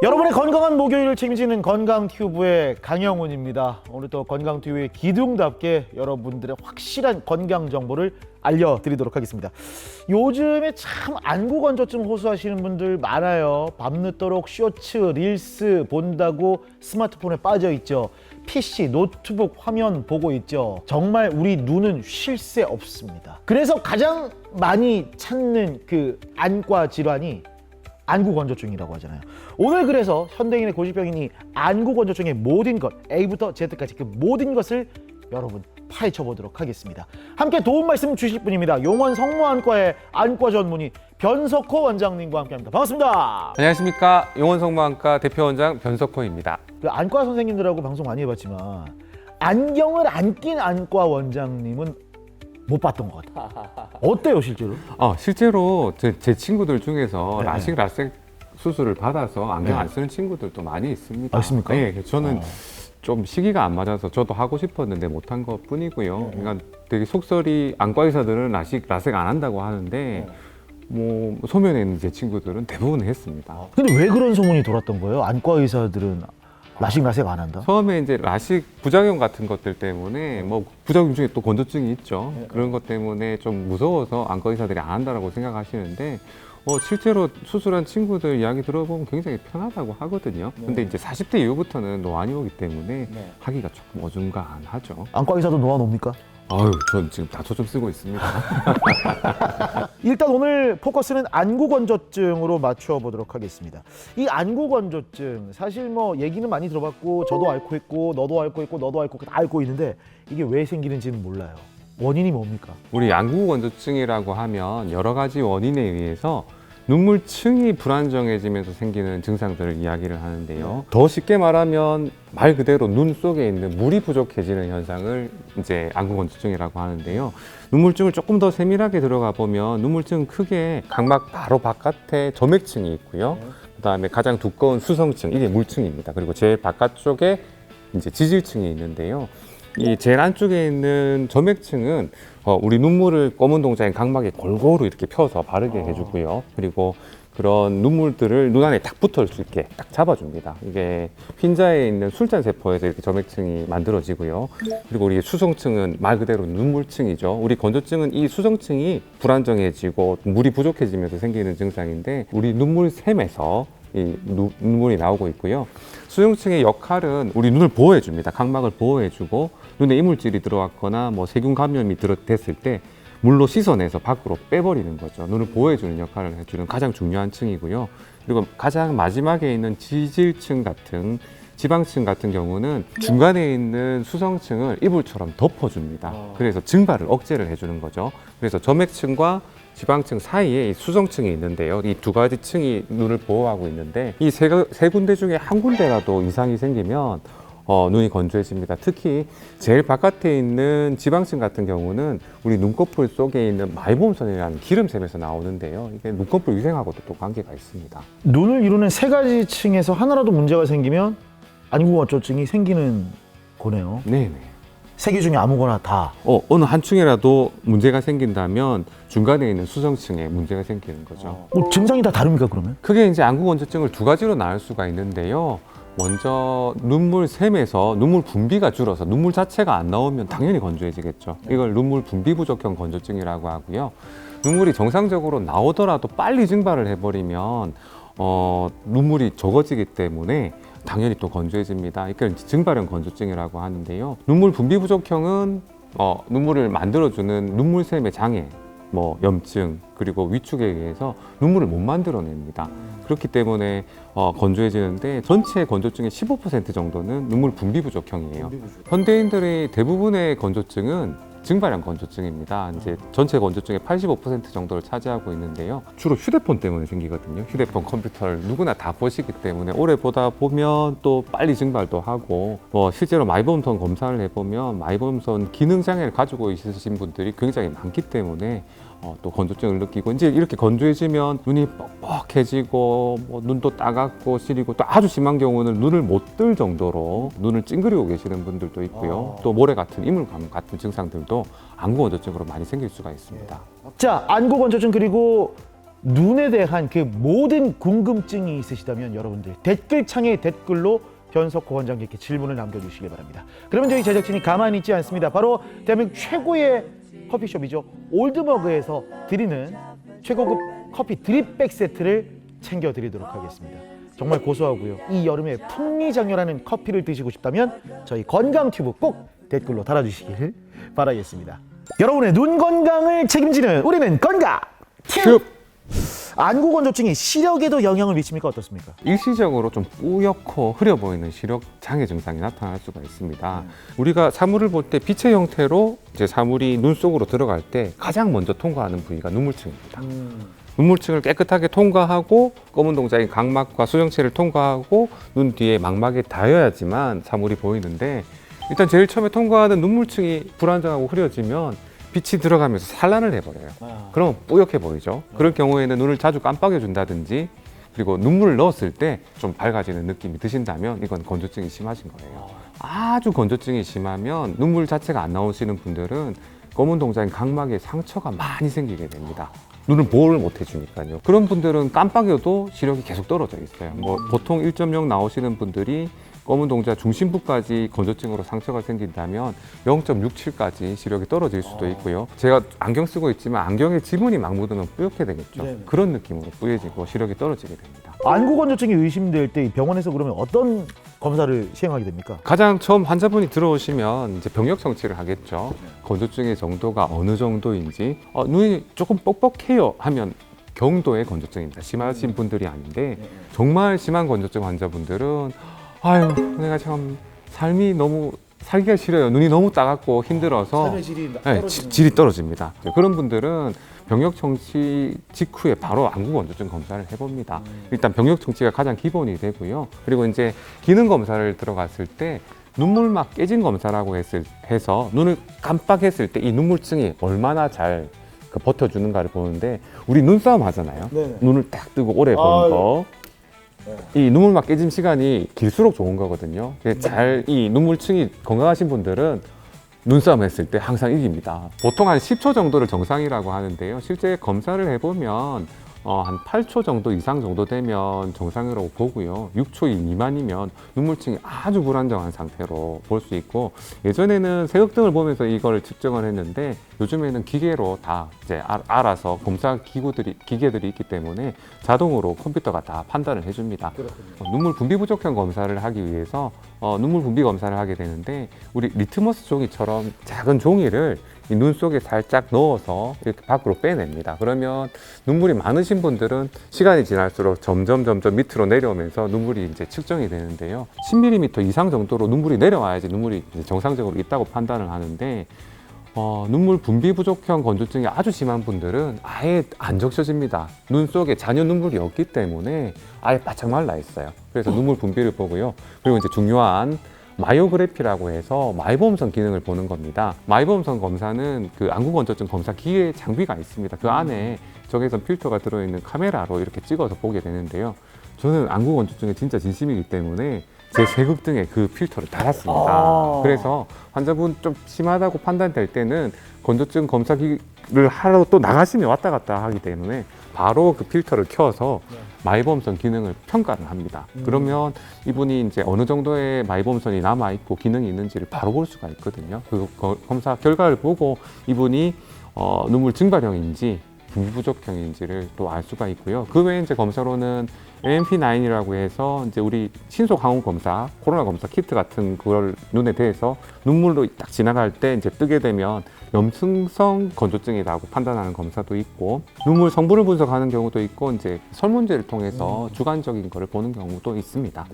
여러분의 건강한 목요일을 책임지는 건강튜브의 강영훈입니다. 오늘 또 건강튜브의 기둥답게 여러분들의 확실한 건강 정보를 알려드리도록 하겠습니다. 요즘에 참 안구건조증 호소하시는 분들 많아요. 밤늦도록 쇼츠, 릴스 본다고 스마트폰에 빠져 있죠. PC, 노트북 화면 보고 있죠. 정말 우리 눈은 쉴 새 없습니다. 그래서 가장 많이 찾는 그 안과 질환이 안구건조증이라고 하잖아요. 오늘 그래서 현대인의 고질병이니 안구건조증의 모든 것, A부터 Z까지 그 모든 것을 여러분 파헤쳐 보도록 하겠습니다. 함께 도움 말씀 주실 분입니다. 용원 성모안과의 안과 전문의 변석호 원장님과 함께합니다. 반갑습니다. 안녕하십니까. 용원성모안과 대표원장 변석호입니다. 그 안과 선생님들하고 방송 많이 해봤지만 안경을 안 낀 안과 원장님은 못 봤던 것 같아요. 어때요 실제로? 실제로 제 친구들 중에서 네. 라섹 수술을 받아서 안경 네. 안 쓰는 친구들도 많이 있습니다. 있습니까? 네, 저는 좀 시기가 안 맞아서 저도 하고 싶었는데 못한 것 뿐이고요. 그러니까 되게 속설이 안과 의사들은 라섹 안 한다고 하는데 뭐 소면에 있는 제 친구들은 대부분 했습니다. 근데 왜 그런 소문이 돌았던 거예요? 안과 의사들은 라섹 안 한다? 처음에 이제 라식 부작용 같은 것들 때문에 뭐 부작용 중에 또 건조증이 있죠. 그런 것 때문에 좀 무서워서 안과 의사들이 안 한다라고 생각하시는데 실제로 수술한 친구들 이야기 들어보면 굉장히 편하다고 하거든요. 근데 이제 40대 이후부터는 노안이 오기 때문에 하기가 조금 어중간하죠. 안과 의사도 노안 옵니까? 아유, 전 지금 다초점 쓰고 있습니다. 일단 오늘 포커스는 안구건조증으로 맞춰보도록 하겠습니다. 이 안구건조증 사실 뭐 얘기는 많이 들어봤고 저도 앓고 있고 너도 앓고 있고 너도 앓고 다 앓고 있는데 이게 왜 생기는지는 몰라요. 원인이 뭡니까? 우리 안구건조증이라고 하면 여러 가지 원인에 의해서 눈물층이 불안정해지면서 생기는 증상들을 이야기를 하는데요. 더 쉽게 말하면 말 그대로 눈 속에 있는 물이 부족해지는 현상을 이제 안구건조증이라고 하는데요. 눈물증을 조금 더 세밀하게 들어가 보면 눈물증은 크게 각막 바로 바깥에 점액층이 있고요. 그다음에 가장 두꺼운 수성층, 이게 물층입니다. 그리고 제일 바깥쪽에 이제 지질층이 있는데요. 이 제일 안쪽에 있는 점액층은 우리 눈물을 검은 동자인 각막에 골고루 이렇게 펴서 바르게 해주고요. 그리고 그런 눈물들을 눈 안에 딱 붙을 수 있게 딱 잡아줍니다. 이게 흰자에 있는 술잔 세포에서 이렇게 점액층이 만들어지고요. 그리고 우리 수성층은 말 그대로 눈물층이죠. 우리 건조증은 이 수성층이 불안정해지고 물이 부족해지면서 생기는 증상인데 우리 눈물샘에서 이 눈물이 나오고 있고요. 수용층의 역할은 우리 눈을 보호해줍니다. 각막을 보호해주고 눈에 이물질이 들어왔거나 뭐 세균 감염이 됐을 때 물로 씻어내서 밖으로 빼버리는 거죠. 눈을 보호해주는 역할을 해주는 가장 중요한 층이고요. 그리고 가장 마지막에 있는 지질층 같은 지방층 같은 경우는 중간에 있는 수성층을 이불처럼 덮어줍니다. 그래서 증발을 억제를 해주는 거죠. 그래서 점액층과 지방층 사이에 이 수성층이 있는데요. 이 두 가지 층이 눈을 보호하고 있는데 이 세 군데 중에 한 군데라도 이상이 생기면 눈이 건조해집니다. 특히 제일 바깥에 있는 지방층 같은 경우는 우리 눈꺼풀 속에 있는 마이봄선이라는 기름샘에서 나오는데요. 이게 눈꺼풀 위생하고도 또 관계가 있습니다. 눈을 이루는 세 가지 층에서 하나라도 문제가 생기면 안구건조증이 생기는 거네요. 네네. 세 개 중에 아무거나 다. 어느 한 층이라도 문제가 생긴다면 중간에 있는 수성층에 문제가 생기는 거죠. 증상이 다 다릅니까 그러면? 크게 이제 안구건조증을 두 가지로 나눌 수가 있는데요. 먼저 눈물샘에서 눈물 분비가 줄어서 눈물 자체가 안 나오면 당연히 건조해지겠죠. 이걸 눈물 분비 부족형 건조증이라고 하고요. 눈물이 정상적으로 나오더라도 빨리 증발을 해버리면 눈물이 적어지기 때문에 당연히 또 건조해집니다. 그러니까 증발형 건조증이라고 하는데요. 눈물 분비 부족형은 눈물을 만들어주는 눈물샘의 장애, 뭐 염증, 그리고 위축에 의해서 눈물을 못 만들어냅니다. 그렇기 때문에 건조해지는데 전체 건조증의 15% 정도는 눈물 분비 부족형이에요. 현대인들의 대부분의 건조증은 증발형 건조증입니다. 이제 전체 건조증의 85% 정도를 차지하고 있는데요. 주로 휴대폰 때문에 생기거든요. 휴대폰, 컴퓨터를 누구나 다 보시기 때문에 오래 보다 보면 또 빨리 증발도 하고 실제로 마이봄선 검사를 해보면 마이봄선 기능 장애를 가지고 있으신 분들이 굉장히 많기 때문에 또 건조증을 느끼고 이제 이렇게 건조해지면 눈이 뻑뻑해지고 눈도 따갑고 시리고 또 아주 심한 경우는 눈을 못 뜰 정도로 눈을 찡그리고 계시는 분들도 있고요. 또 모래 같은 이물감 같은 증상들도 안구건조증으로 많이 생길 수가 있습니다. 자, 안구건조증 그리고 눈에 대한 그 모든 궁금증이 있으시다면 여러분들 댓글창에 댓글로 변석호 원장님께 질문을 남겨주시기 바랍니다. 그러면 저희 제작진이 가만히 있지 않습니다. 바로 대한민국 최고의 커피숍이죠. 올드머그에서 드리는 최고급 커피 드립백 세트를 챙겨드리도록 하겠습니다. 정말 고소하고요. 이 여름에 풍미장렬하는 커피를 드시고 싶다면 저희 건강튜브 꼭 댓글로 달아주시길 바라겠습니다. 여러분의 눈 건강을 책임지는 우리는 건강튜브! 안구 건조증이 시력에도 영향을 미칩니까? 어떻습니까? 일시적으로 좀 뿌옇고 흐려 보이는 시력 장애 증상이 나타날 수가 있습니다. 우리가 사물을 볼 때 빛의 형태로 이제 사물이 눈 속으로 들어갈 때 가장 먼저 통과하는 부위가 눈물층입니다. 눈물층을 깨끗하게 통과하고 검은 동자인 각막과 수정체를 통과하고 눈 뒤에 망막에 닿아야지만 사물이 보이는데, 일단 제일 처음에 통과하는 눈물층이 불안정하고 흐려지면 빛이 들어가면서 산란을 해버려요. 그러면 뿌옇게 보이죠. 그럴 경우에는 눈을 자주 깜빡여 준다든지, 그리고 눈물을 넣었을 때 좀 밝아지는 느낌이 드신다면 이건 건조증이 심하신 거예요. 아주 건조증이 심하면 눈물 자체가 안 나오시는 분들은 검은 동자인 각막에 상처가 많이 생기게 됩니다. 눈을 보호를 못 해주니까요. 그런 분들은 깜빡여도 시력이 계속 떨어져 있어요. 보통 1.0 나오시는 분들이 검은 동자 중심부까지 건조증으로 상처가 생긴다면 0.67까지 시력이 떨어질 수도 있고요. 제가 안경 쓰고 있지만 안경에 지문이 막 묻으면 뿌옇게 되겠죠. 네네. 그런 느낌으로 뿌얘지고 시력이 떨어지게 됩니다. 안구 건조증이 의심될 때 병원에서 그러면 어떤 검사를 시행하게 됩니까? 가장 처음 환자분이 들어오시면 이제 병력 청취를 하겠죠. 건조증의 정도가 어느 정도인지, 눈이 조금 뻑뻑해요 하면 경도의 건조증입니다. 심하신 분들이 아닌데, 정말 심한 건조증 환자분들은 아유, 내가 참 삶이 너무 살기가 싫어요. 눈이 너무 따갑고 힘들어서 삶의 질이 질이 떨어집니다. 그런 분들은 병력 청취 직후에 바로 안구 건조증 검사를 해봅니다. 일단 병력 청취가 가장 기본이 되고요. 그리고 이제 기능 검사를 들어갔을 때 눈물막 깨진 검사라고 해서 눈을 깜빡했을 때 이 눈물층이 얼마나 잘 버텨주는가를 보는데, 우리 눈싸움 하잖아요. 네네. 눈을 딱 뜨고 오래 보는 거. 이 눈물막 깨짐 시간이 길수록 좋은 거거든요. 잘 이 눈물층이 건강하신 분들은 눈싸움 했을 때 항상 이깁니다. 보통 한 10초 정도를 정상이라고 하는데요. 실제 검사를 해보면 한 8초 정도 이상 정도 되면 정상이라고 보고요. 6초 미만이면 눈물층이 아주 불안정한 상태로 볼 수 있고, 예전에는 색역등을 보면서 이걸 측정을 했는데 요즘에는 기계로 다 이제 알아서 검사 기계들이 있기 때문에 자동으로 컴퓨터가 다 판단을 해줍니다. 눈물 분비 부족형 검사를 하기 위해서 눈물 분비 검사를 하게 되는데, 우리 리트머스 종이처럼 작은 종이를 이 눈 속에 살짝 넣어서 이렇게 밖으로 빼냅니다. 그러면 눈물이 많으신 분들은 시간이 지날수록 점점 밑으로 내려오면서 눈물이 이제 측정이 되는데요. 10mm 이상 정도로 눈물이 내려와야지 눈물이 이제 정상적으로 있다고 판단을 하는데, 눈물 분비 부족형 건조증이 아주 심한 분들은 아예 안 적셔집니다. 눈 속에 잔여 눈물이 없기 때문에 아예 바짝 말라 있어요. 그래서 눈물 분비를 보고요. 그리고 이제 중요한 마이오그래피라고 해서 마이보험선 기능을 보는 겁니다. 마이보험선 검사는 그 안구 건조증 검사 기계 장비가 있습니다. 그 안에 적외선 필터가 들어있는 카메라로 이렇게 찍어서 보게 되는데요. 저는 안구 건조증에 진짜 진심이기 때문에 제 색역등에 그 필터를 달았습니다. 그래서 환자분 좀 심하다고 판단될 때는 건조증 검사기를 하러 또 나가시면 왔다 갔다 하기 때문에 바로 그 필터를 켜서 마이보험선 기능을 평가를 합니다. 그러면 이분이 이제 어느 정도의 마이보험선이 남아있고 기능이 있는지를 바로 볼 수가 있거든요. 그 검사 결과를 보고 이분이 눈물 증발형인지 분비 부족형인지를 또 알 수가 있고요. 그 외에 이제 검사로는 AMP9이라고 해서 이제 우리 신속 항원 검사, 코로나 검사 키트 같은 그걸 눈에 대해서 눈물로 딱 지나갈 때 이제 뜨게 되면 염증성 건조증이라고 판단하는 검사도 있고, 눈물 성분을 분석하는 경우도 있고, 이제 설문제를 통해서 주관적인 거를 보는 경우도 있습니다.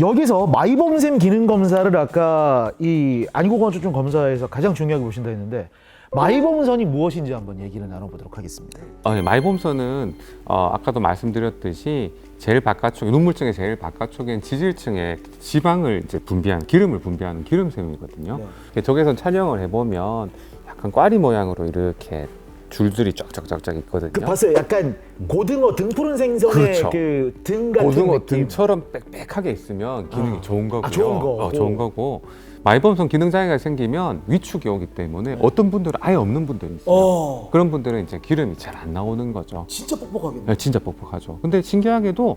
여기서 마이보험샘 기능 검사를 아까 이 안구 건조증 검사에서 가장 중요하게 보신다 했는데, 마이보험선이 무엇인지 한번 얘기를 나눠보도록 하겠습니다. 네, 마이보험선은 아까도 말씀드렸듯이 제일 바깥쪽에, 눈물층의 제일 바깥쪽엔 지질층에 지방을 이제 분비한, 기름을 분비하는 기름샘이거든요. 적외선 촬영을 해보면 약간 꽈리 모양으로 이렇게 줄들이 쫙쫙쫙쫙 있거든요. 그 봤어요. 약간 고등어 등 푸른 생선의 그렇죠. 그 등 같은 고등어 느낌. 등처럼 빽빽하게 있으면 기능이 좋은 거고요. 좋은 거. 좋은 거고. 말범선 기능 장애가 생기면 위축이 오기 때문에 어떤 분들은 아예 없는 분들이 있어요. 그런 분들은 이제 기름이 잘 안 나오는 거죠. 진짜 뻑뻑하겠네. 네, 진짜 뻑뻑하죠. 근데 신기하게도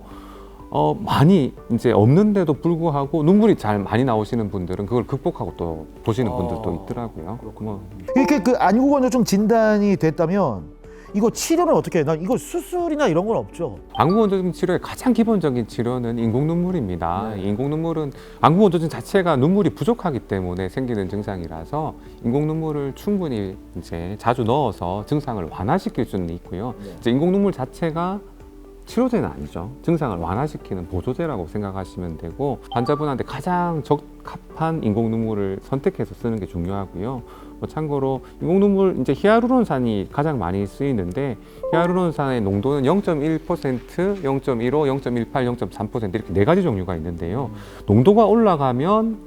많이 이제 없는데도 불구하고 눈물이 잘 많이 나오시는 분들은 그걸 극복하고 또 보시는 분들도 있더라고요. 뭐 이렇게 그 안구건조증 진단이 됐다면 이거 치료는 어떻게 해? 난 이거 수술이나 이런 건 없죠. 안구건조증 치료의 가장 기본적인 치료는 인공눈물입니다. 인공눈물은 안구건조증 자체가 눈물이 부족하기 때문에 생기는 증상이라서 인공눈물을 충분히 이제 자주 넣어서 증상을 완화시킬 수는 있고요. 이제 인공눈물 자체가 치료제는 아니죠. 증상을 완화시키는 보조제라고 생각하시면 되고 환자분한테 가장 적합한 인공눈물을 선택해서 쓰는 게 중요하고요. 참고로 인공눈물 이제 히알루론산이 가장 많이 쓰이는데 히알루론산의 농도는 0.1%, 0.15, 0.18, 0.3% 이렇게 네 가지 종류가 있는데요. 농도가 올라가면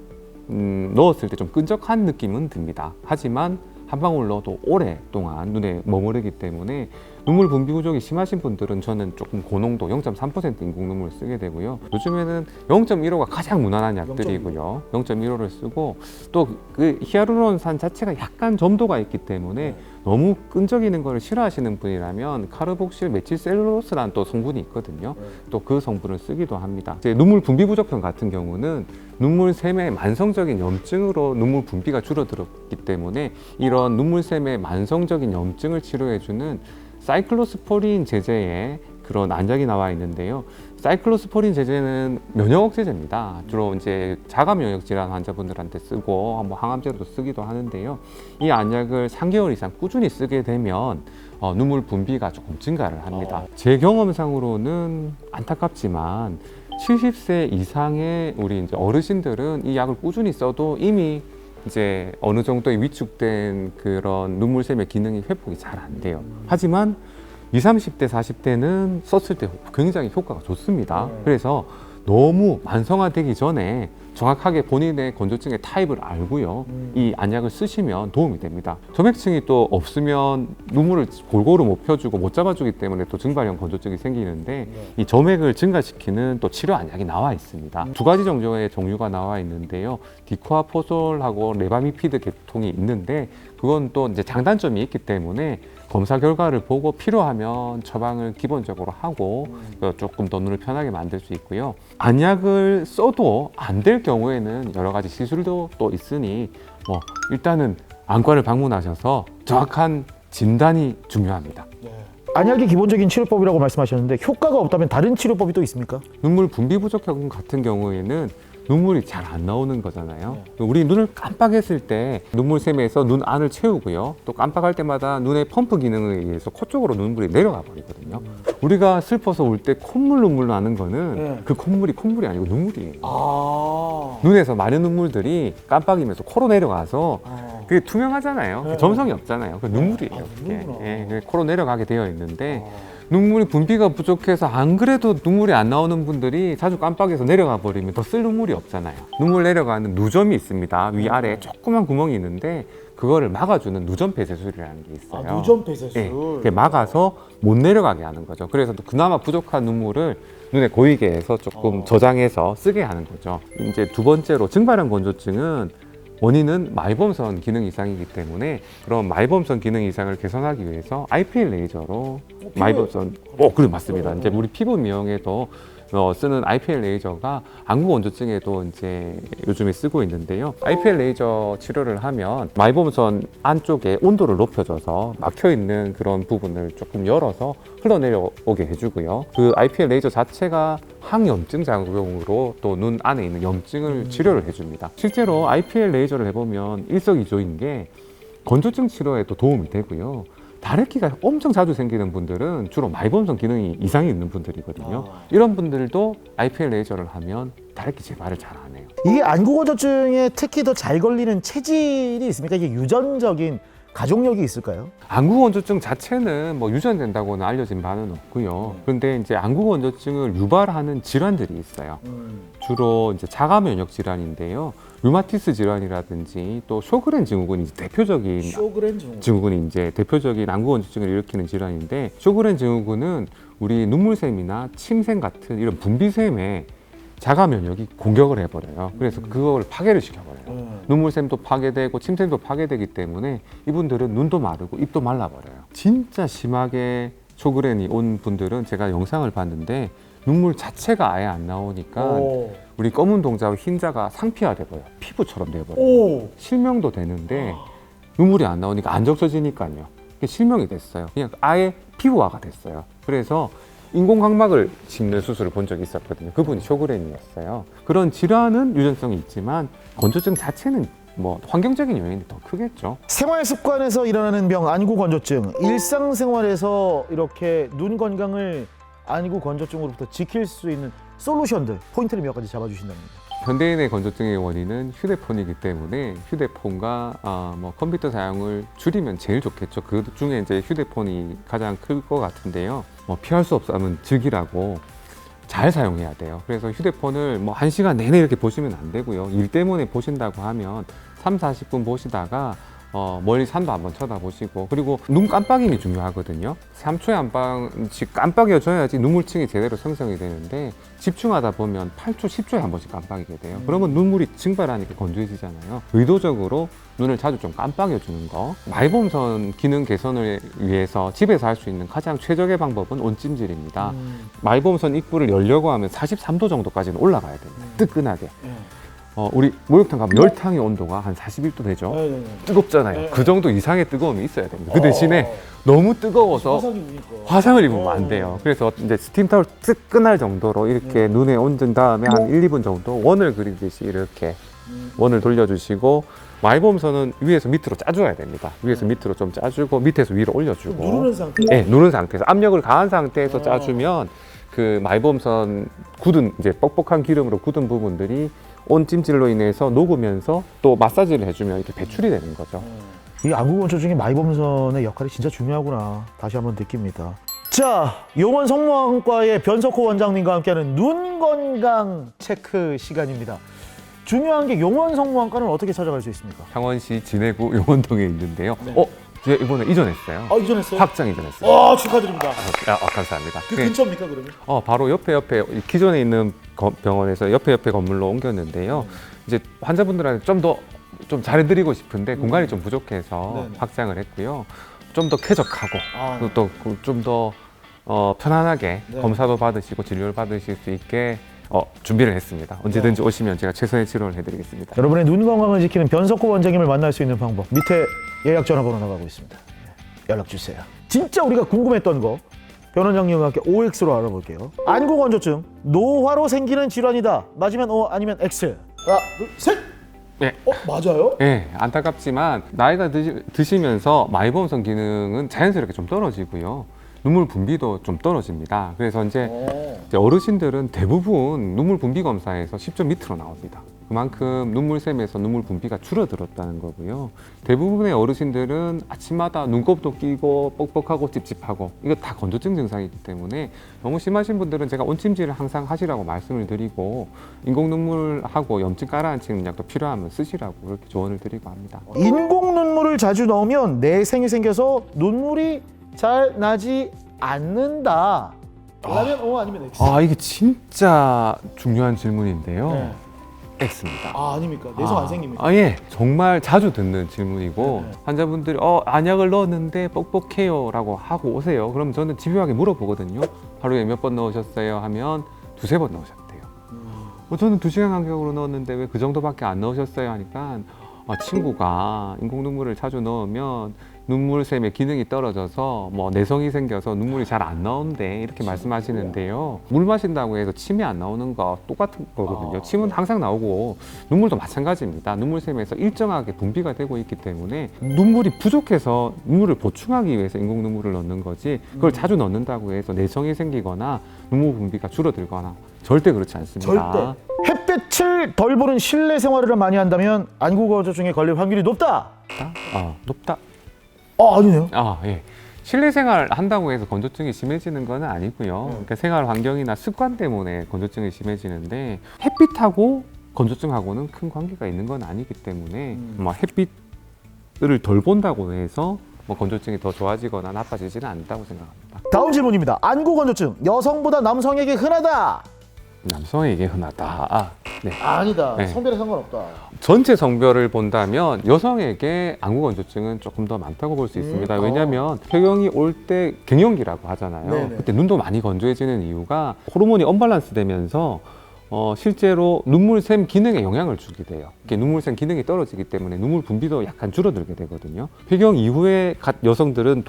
넣었을 때 좀 끈적한 느낌은 듭니다. 하지만 한 방울 넣어도 오랫동안 눈에 머무르기 때문에 눈물 분비 부족이 심하신 분들은 저는 조금 고농도 0.3% 인공눈물을 쓰게 되고요. 요즘에는 0.15가 가장 무난한 약들이고요. 0.15를 쓰고 또 그 히알루론산 자체가 약간 점도가 있기 때문에 너무 끈적이는 걸 싫어하시는 분이라면 카르복실 메틸셀룰로스라는 또 성분이 있거든요. 또 그 성분을 쓰기도 합니다. 이제 눈물 분비 부족증 같은 경우는 눈물샘의 만성적인 염증으로 눈물 분비가 줄어들었기 때문에 이런 눈물샘의 만성적인 염증을 치료해주는 사이클로스포린 제제의 그런 안약이 나와 있는데요. 사이클로스포린 제제는 면역 억제제입니다. 주로 이제 자가 면역 질환 환자분들한테 쓰고 뭐 항암제로도 쓰기도 하는데요. 이 안약을 3개월 이상 꾸준히 쓰게 되면 눈물 분비가 조금 증가를 합니다. 제 경험상으로는 안타깝지만 70세 이상의 우리 이제 어르신들은 이 약을 꾸준히 써도 이미 이제 어느 정도의 위축된 그런 눈물샘의 기능이 회복이 잘 안 돼요. 하지만 20, 30대, 40대는 썼을 때 굉장히 효과가 좋습니다. 그래서 너무 만성화되기 전에 정확하게 본인의 건조증의 타입을 알고요. 이 안약을 쓰시면 도움이 됩니다. 점액층이 또 없으면 눈물을 골고루 못 펴주고 못 잡아주기 때문에 또 증발형 건조증이 생기는데 이 점액을 증가시키는 또 치료 안약이 나와 있습니다. 두 가지 정도의 종류가 나와 있는데요. 디쿠아포솔하고 레바미피드 계통이 있는데 그건 또 이제 장단점이 있기 때문에 검사 결과를 보고 필요하면 처방을 기본적으로 하고 조금 더 눈을 편하게 만들 수 있고요. 안약을 써도 안 될 경우에는 여러 가지 시술도 또 있으니 일단은 안과를 방문하셔서 정확한 진단이 중요합니다. 안약이 기본적인 치료법이라고 말씀하셨는데 효과가 없다면 다른 치료법이 또 있습니까? 눈물 분비 부족형 같은 경우에는 눈물이 잘 안 나오는 거잖아요. 우리 눈을 깜빡했을 때 눈물샘에서 눈 안을 채우고요. 또 깜빡할 때마다 눈의 펌프 기능에 의해서 코 쪽으로 눈물이 내려가 버리거든요. 우리가 슬퍼서 울 때 콧물 눈물 나는 거는 그 콧물이 아니고 눈물이에요. 눈에서 많은 눈물들이 깜빡이면서 코로 내려가서 그게 투명하잖아요. 점성이 없잖아요. 그 눈물이에요. 그게 코로 내려가게 되어 있는데 눈물이 분비가 부족해서 안 그래도 눈물이 안 나오는 분들이 자주 깜빡해서 내려가 버리면 더 쓸 눈물이 없잖아요. 눈물 내려가는 누점이 있습니다. 위아래에 조그만 구멍이 있는데 그거를 막아주는 누점 폐쇄술이라는 게 있어요. 누점 폐쇄술. 네, 그게 막아서 못 내려가게 하는 거죠. 그래서 또 그나마 부족한 눈물을 눈에 고이게 해서 조금 저장해서 쓰게 하는 거죠. 이제 두 번째로 증발형 건조증은 원인은 말범선 기능 이상이기 때문에 그런 말범선 기능 이상을 개선하기 위해서 IPL 레이저로 말범선 그래 맞습니다. 이제 우리 피부 미용에도 쓰는 IPL 레이저가 안구 건조증에도 이제 요즘에 쓰고 있는데요. IPL 레이저 치료를 하면 말범선 안쪽에 온도를 높여줘서 막혀 있는 그런 부분을 조금 열어서 흘러내려오게 해주고요. 그 IPL 레이저 자체가 항염증 작용으로 또 눈 안에 있는 염증을 치료를 해줍니다. 실제로 IPL 레이저를 해보면 일석이조인 게 건조증 치료에도 도움이 되고요. 다래끼가 엄청 자주 생기는 분들은 주로 말범선 기능이 이상이 있는 분들이거든요. 이런 분들도 IPL 레이저를 하면 다래끼 재발을 잘 안 해요. 이게 안구건조증에 특히 더 잘 걸리는 체질이 있습니까? 이게 유전적인 가족력이 있을까요? 안구건조증 자체는 뭐 유전된다고는 알려진 바는 없고요. 그런데 이제 안구건조증을 유발하는 질환들이 있어요. 주로 이제 자가 면역 질환인데요. 류마티스 질환이라든지 또 쇼그렌 증후군이 대표적인 쇼그렌 증후군. 증후군이 이제 대표적인 안구건조증을 일으키는 질환인데, 쇼그렌 증후군은 우리 눈물샘이나 침샘 같은 이런 분비샘에 자가 면역이 공격을 해버려요. 그래서 그걸 파괴를 시켜버려요. 눈물샘도 파괴되고 침샘도 파괴되기 때문에 이분들은 눈도 마르고 입도 말라버려요. 진짜 심하게 쇼그렌이 온 분들은 제가 영상을 봤는데 눈물 자체가 아예 안 나오니까 우리 검은 동자와 흰자가 상피화돼 버려요. 피부처럼 돼버려요. 실명도 되는데 눈물이 안 나오니까 안 적셔지니까요. 그게 실명이 됐어요. 그냥 아예 피부화가 됐어요. 그래서 인공각막을 심는 수술을 본 적이 있었거든요. 그분이 쇼그렌이었어요. 그런 질환은 유전성이 있지만 건조증 자체는 뭐 환경적인 요인이 더 크겠죠. 생활 습관에서 일어나는 병 안구 건조증, 일상생활에서 이렇게 눈 건강을 안구 건조증으로부터 지킬 수 있는 솔루션들, 포인트를 몇 가지 잡아주신답니다. 현대인의 건조증의 원인은 휴대폰이기 때문에 휴대폰과 뭐 컴퓨터 사용을 줄이면 제일 좋겠죠. 그 중에 이제 휴대폰이 가장 클 것 같은데요. 뭐 피할 수 없으면 즐기라고 잘 사용해야 돼요. 그래서 휴대폰을 뭐 1시간 내내 이렇게 보시면 안 되고요. 일 때문에 보신다고 하면 30-40분 보시다가 멀리 산도 한번 쳐다보시고, 그리고 눈 깜빡임이 중요하거든요. 3초에 한 번씩 깜빡여져야지 눈물층이 제대로 생성이 되는데 집중하다 보면 8초, 10초에 한 번씩 깜빡이게 돼요. 그러면 눈물이 증발하니까 건조해지잖아요. 의도적으로 눈을 자주 좀 깜빡여주는 거. 마이봄선 기능 개선을 위해서 집에서 할 수 있는 가장 최적의 방법은 온찜질입니다. 마이봄선 입구를 열려고 하면 43도 정도까지는 올라가야 됩니다. 뜨끈하게. 우리 목욕탕 가면 열탕의 온도가 한 41도 되죠. 뜨겁잖아요. 그 정도 이상의 뜨거움이 있어야 됩니다. 그 대신에 너무 뜨거워서 화상을 입으면 안 돼요. 그래서 이제 스팀 타월 뜨끈할 정도로 이렇게 눈에 얹은 다음에 한 1-2분 정도 원을 그리듯이 이렇게 원을 돌려주시고, 마이봄선은 위에서 밑으로 짜줘야 됩니다. 위에서 밑으로 좀 짜주고 밑에서 위로 올려주고. 누르는 상태? 네, 누른 상태에서 압력을 가한 상태에서 짜주면 그 마이봄선 굳은 이제 뻑뻑한 기름으로 굳은 부분들이 온 찜질로 인해서 녹으면서 또 마사지를 해주면 이렇게 배출이 되는 거죠. 이 안구 건조증의 마이봄선의 역할이 진짜 중요하구나. 다시 한번 느낍니다. 자, 용원 성모학과의 변석호 원장님과 함께하는 눈 건강 체크 시간입니다. 중요한 게 용원 성모학과는 어떻게 찾아갈 수 있습니까? 창원시 진해구 용원동에 있는데요. 제가 이번에 이전했어요. 이전했어요? 확장 이전했어요. 축하드립니다. 감사합니다. 그 근처입니까 그러면? 바로 옆에 기존에 있는 병원에서 옆에 건물로 옮겼는데요. 이제 환자분들한테 좀 잘해드리고 싶은데 공간이 좀 부족해서 확장을 했고요. 좀 더 쾌적하고 또 좀 더 편안하게 검사도 받으시고 진료를 받으실 수 있게 준비를 했습니다. 언제든지 오시면 제가 최선의 치료를 해드리겠습니다. 여러분의 눈 건강을 지키는 변석호 원장님을 만날 수 있는 방법 밑에 예약 전화번호 나가고 있습니다. 연락 주세요. 진짜 우리가 궁금했던 거 변 원장님과 함께 OX로 알아볼게요. 안구 건조증 노화로 생기는 질환이다. 맞으면 O 아니면 X. 하나, 둘, 셋. 네. 맞아요? 네, 안타깝지만 나이가 드시면서 마이봄선 기능은 자연스럽게 좀 떨어지고요. 눈물 분비도 좀 떨어집니다. 그래서 이제 어르신들은 대부분 눈물 분비 검사에서 10점 밑으로 나옵니다. 그만큼 눈물샘에서 눈물 분비가 줄어들었다는 거고요. 대부분의 어르신들은 아침마다 눈곱도 끼고 뻑뻑하고 찝찝하고 이거 다 건조증 증상이기 때문에 너무 심하신 분들은 제가 온찜질을 항상 하시라고 말씀을 드리고, 인공 눈물하고 염증 깔아앉히는 약도 필요하면 쓰시라고 그렇게 조언을 드리고 합니다. 인공 눈물을 자주 넣으면 내생이 생겨서 눈물이 잘 나지 않는다. 라면 O 아니면 X. 이게 진짜 중요한 질문인데요. X입니다. 아닙니까? 내성 안 생깁니까? 예, 정말 자주 듣는 질문이고 환자분들이 안약을 넣었는데 뻑뻑해요 라고 하고 오세요. 그럼 저는 집요하게 물어보거든요. 하루에 몇 번 넣으셨어요? 하면 2-3번 넣으셨대요. 저는 2시간 간격으로 넣었는데 왜 그 정도밖에 안 넣으셨어요? 하니까 친구가 인공 눈물을 자주 넣으면 눈물샘의 기능이 떨어져서 뭐 내성이 생겨서 눈물이 잘 안 나온대, 이렇게 말씀하시는데요. 물 마신다고 해서 침이 안 나오는 거 똑같은 거거든요. 침은 항상 나오고 눈물도 마찬가지입니다. 눈물샘에서 일정하게 분비가 되고 있기 때문에 눈물이 부족해서 눈물을 보충하기 위해서 인공 눈물을 넣는 거지, 그걸 자주 넣는다고 해서 내성이 생기거나 눈물 분비가 줄어들거나 절대 그렇지 않습니다. 절대. 햇빛을 덜 보는 실내 생활을 많이 한다면 안구 건조증에 걸릴 확률이 높다. 높다. 아니네요. 아, 예. 실내 생활 한다고 해서 건조증이 심해지는 건 아니고요. 그러니까 생활 환경이나 습관 때문에 건조증이 심해지는데 햇빛하고 건조증하고는 큰 관계가 있는 건 아니기 때문에 햇빛을 덜 본다고 해서 건조증이 더 좋아지거나 나빠지지는 않다고 생각합니다. 다음 질문입니다. 안구 건조증 여성보다 남성에게 흔하다. 남성에게 흔하다. 네. 아니다. 네. 성별에 상관없다. 전체 성별을 본다면 여성에게 안구 건조증은 조금 더 많다고 볼 수 있습니다. 왜냐하면 폐경이 올 때 갱년기라고 하잖아요. 네네. 그때 눈도 많이 건조해지는 이유가 호르몬이 언밸런스 되면서 실제로 눈물샘 기능에 영향을 주게 돼요. 이렇게 눈물샘 기능이 떨어지기 때문에 눈물 분비도 약간 줄어들게 되거든요. 폐경 이후에 여성들은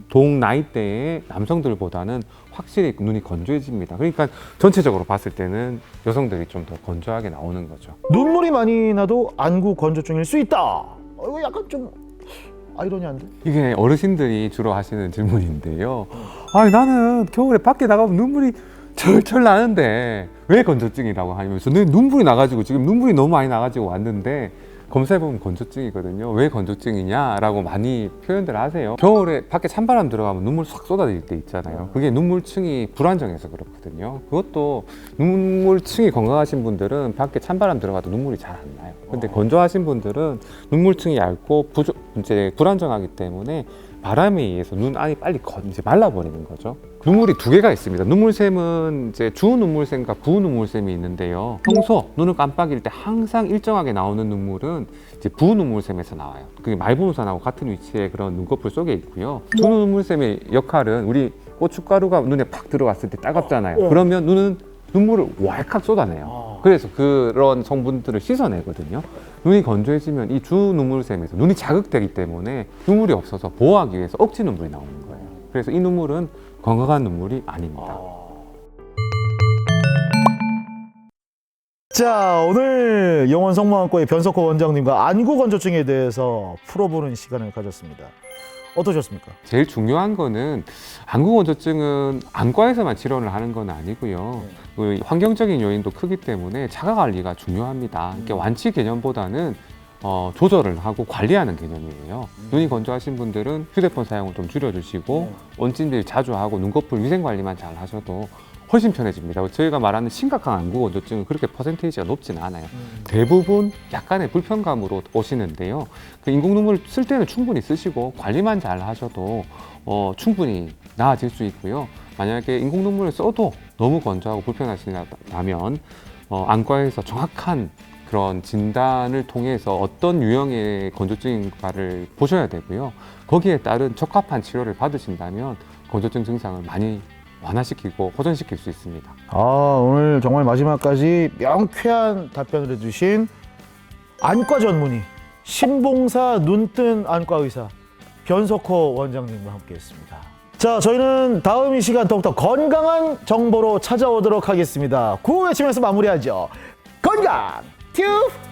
동 나이대의 남성들보다는 확실히 눈이 건조해집니다. 그러니까 전체적으로 봤을 때는 여성들이 좀 더 건조하게 나오는 거죠. 눈물이 많이 나도 안구 건조증일 수 있다. 이거 약간 좀 아이러니한데? 이게 어르신들이 주로 하시는 질문인데요. 아니 나는 겨울에 밖에 나가면 눈물이 철철 나는데 왜 건조증이라고 하면서 내 눈물이 나가지고 지금 눈물이 너무 많이 나가지고 왔는데 검사해보면 건조증이거든요. 왜 건조증이냐라고 많이 표현들 하세요. 겨울에 밖에 찬바람 들어가면 눈물 싹 쏟아질 때 있잖아요. 그게 눈물층이 불안정해서 그렇거든요. 그것도 눈물층이 건강하신 분들은 밖에 찬바람 들어가도 눈물이 잘 안 나요. 근데 건조하신 분들은 눈물층이 얇고 이제 불안정하기 때문에 바람에 의해서 눈 안이 빨리 이제 말라버리는 거죠. 눈물이 두 개가 있습니다. 눈물샘은 이제 주 눈물샘과 부 눈물샘이 있는데요. 평소 눈을 깜빡일 때 항상 일정하게 나오는 눈물은 이제 부 눈물샘에서 나와요. 그게 말분선하고 같은 위치에 그런 눈꺼풀 속에 있고요. 주 눈물샘의 역할은 우리 고춧가루가 눈에 팍 들어갔을 때 따갑잖아요. 그러면 눈물을 왈칵 쏟아내요. 그래서 그런 성분들을 씻어내거든요. 눈이 건조해지면 이 주 눈물샘에서 눈이 자극되기 때문에 눈물이 없어서 보호하기 위해서 억지 눈물이 나오는 거예요. 그래서 이 눈물은 건강한 눈물이 아닙니다. 자, 오늘 영원성모학과의 변석호 원장님과 안구 건조증에 대해서 풀어보는 시간을 가졌습니다. 어떠셨습니까? 제일 중요한 거는 안구 건조증은 안과에서만 치료를 하는 건 아니고요. 그 환경적인 요인도 크기 때문에 자가 관리가 중요합니다. 그러니까 완치 개념보다는 조절을 하고 관리하는 개념이에요. 눈이 건조하신 분들은 휴대폰 사용을 좀 줄여주시고 온찜질 자주 하고 눈꺼풀 위생 관리만 잘 하셔도 훨씬 편해집니다. 저희가 말하는 심각한 안구 건조증은 그렇게 퍼센테이지가 높지는 않아요. 대부분 약간의 불편감으로 오시는데요. 그 인공 눈물 쓸 때는 충분히 쓰시고 관리만 잘 하셔도 충분히 나아질 수 있고요. 만약에 인공 눈물을 써도 너무 건조하고 불편하시다면 안과에서 정확한 그런 진단을 통해서 어떤 유형의 건조증인가를 보셔야 되고요. 거기에 따른 적합한 치료를 받으신다면 건조증 증상을 많이 완화시키고 호전시킬 수 있습니다. 오늘 정말 마지막까지 명쾌한 답변을 해주신 안과 전문의 신봉사 눈뜬 안과 의사 변석호 원장님과 함께했습니다. 자, 저희는 다음 이 시간 더욱더 건강한 정보로 찾아오도록 하겠습니다. 구호 외치면서 마무리하죠. 건강 튜브.